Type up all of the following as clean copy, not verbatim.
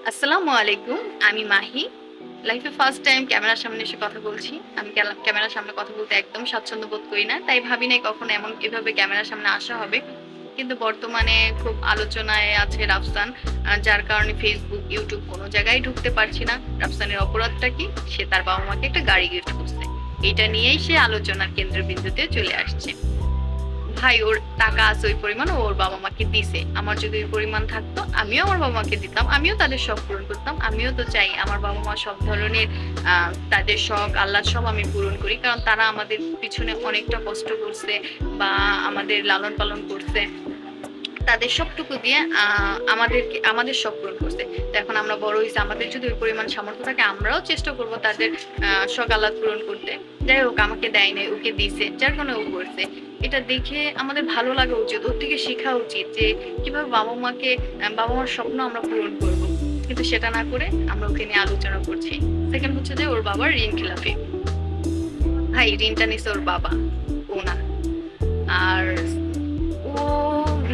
আসসালামু আলাইকুম। আমি মাহি। লাইফে ফার্স্ট টাইম ক্যামেরার সামনে এসে কথা বলছি। আমি ক্যামেরার সামনে কথা বলতে একদম স্বাচ্ছন্দ্য বোধ করি না। তাই ভাবি নাই কখনো এভাবে ক্যামেরার সামনে আসা হবে। কিন্তু বর্তমানে খুব আলোচনায় আছে রাফসান। যার কারণে Facebook, YouTube কোনো জায়গায় ঢুকতে পারছি না। রাফসানের অপরাধটা কি? সে তার বাবা-মাকে একটা গাড়ি গিফট করছে। এটা নিয়েই সে আলোচনার কেন্দ্রবিন্দুতে চলে আসছে। ভাই ওর টাকা আছে ওই পরিমাণ ওর বাবা মাকে দিছে। আমার যদি ওই পরিমাণ থাকতো আমিও আমার বাবা মাকে দিতাম, আমিও তাদের শখ পূরণ করতাম। আমিও তো চাই আমার বাবা মা সব ধরনের তাদের শখ আহ্লাদ সব আমি পূরণ করি, কারণ তারা আমাদের পিছনে অনেকটা কষ্ট করছে বা আমাদের লালন পালন করছে। তাদের সবটুকু দিয়ে আমাদের শখ পূরণ করছে। তো এখন আমরা বড় হয়েছি, আমাদের যদি ওই পরিমাণ সামর্থ্য থাকে আমরাও চেষ্টা করব তাদের শখ আহ্লাদ পূরণ করতে। যাই হোক, আমাকে দেয় নাই, ওকে দিছে, যার কারণে ও করছে। এটা দেখে আমাদের ভালো লাগা উচিত, ওর থেকে শেখা উচিত যে কিভাবে বাবা মার স্বপ্ন আমরা পূরণ করব। কিন্তু সেটা না করে আমরা ওকে নিয়ে আলোচনা করছি। সেকেন্ড হচ্ছে যে ওর বাবার ঋণ খেলাপি। ভাই ঋণটা নিছে ওর বাবা, ও না। আর ও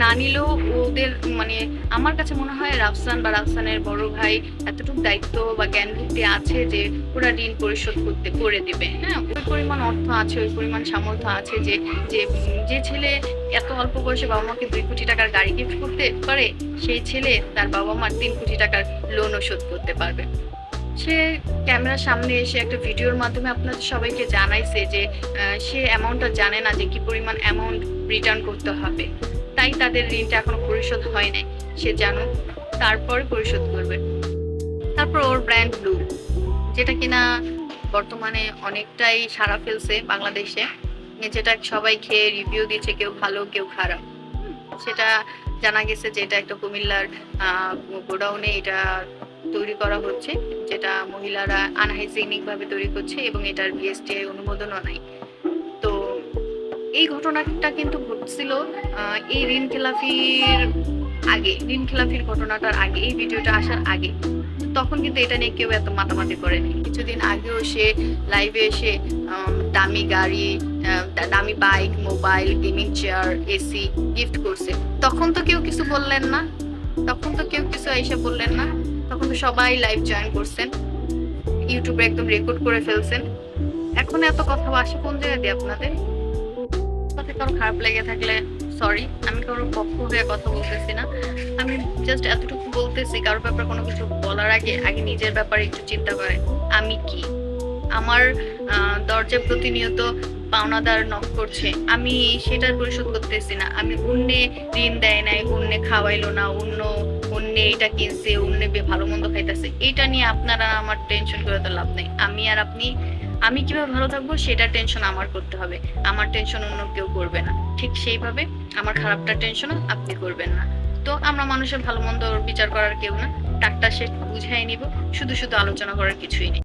না নিলেও ওদের মানে আমার কাছে মনে হয় রাফসান বা রাফসানের বড় ভাই এতটুকু দায়িত্ব বা জ্ঞান বুদ্ধি আছে যে ওরা ঋণ পরিশোধ করে দিবে। হ্যাঁ, ওই পরিমাণ অর্থ আছে, ওই পরিমাণ সামর্থ্য আছে যে যে যে ছেলে এত অল্প বয়সে বাবা মাকে 2 কোটি টাকার গাড়ি গিফট করতে পারে, সেই ছেলে তার বাবা মার 3 কোটি টাকার লোনও শোধ করতে পারবে। সে ক্যামেরার সামনে এসে একটা ভিডিওর মাধ্যমে আপনাদের সবাইকে জানাইছে যে সে অ্যামাউন্টটা জানে না যে কি পরিমাণ অ্যামাউন্ট রিটার্ন করতে হবে। তাই তাদের ঋণটা এখনো পরিশোধ হয় নাই। সে জানুক, তারপর পরিশোধ করবে। তারপর ওর ব্র্যান্ড ব্লু, যেটা কিনা বর্তমানে অনেকটাই সাড়া ফেলছে বাংলাদেশে, যেটা সবাই খেয়ে রিভিউ দিচ্ছে, কেউ ভালো কেউ খারাপ। সেটা জানা গেছে যে এটা একটা কুমিল্লার গোডাউনে এটা তৈরি করা হচ্ছে, যেটা মহিলারা আনহাইজেনিক ভাবে তৈরি করছে এবং এটার বিএসটিআই অনুমোদনও নাই। তো এই ঘটনাটা কিন্তু ঘটছিল এই ঋণ খেলাফির ঘটনাটার আগে, এই ভিডিওটা আসার আগে। তখন কিন্তু এটা নিয়ে কেউ এত মাতামাতি করেনি। কিছুদিন আগেও সে লাইভে এসে দামি গাড়ি, দামি bike, mobile, gaming chair, AC gift করছে। তখন তো কেউ কিছু বললেন না, তখন তো কেউ কিছু এসে বললেন না। তখন তো সবাই লাইভ জয়েন করছেন, ইউটিউবে একদম রেকর্ড করে ফেলছেন। এখন এত কথা আসে কোন জায়গা দিয়ে আপনাদের? কথা কারো খারাপ লেগে থাকলে সরি, আমি কারোর পক্ষ হয়ে কথা বলতেছি না। আমি জাস্ট এতটুকু বলতেছি, কারোর ব্যাপারে কোনো কিছু বলার আগে আগে নিজের ব্যাপারে একটু চিন্তা করে। আমি কি, আমার দরজা প্রতিনিয়ত পাওনাদার নক করছে, আমি সেটার পরিশোধ করতেছি না। আমি অন্যে ঋণ দেয় নাই, অন্যে খাওয়াইলো না, অন্যে এটা কিনছে, অন্যে ভালো মন্দ খাইতেছে, এটা নিয়ে আপনারা আমার টেনশন করে তো লাভ নেই। আমি কিভাবে ভালো থাকবো সেটা টেনশন আমার করতে হবে, আমার টেনশন অন্য কেউ করবে না। ঠিক সেইভাবে আমার খারাপটা টেনশনও আপনি করবেন না। তো আমরা মানুষের ভালো মন্দ বিচার করার কেউ না, ডাক্তার সে বুঝাই নিব, শুধু শুধু আলোচনা করার কিছুই নেই।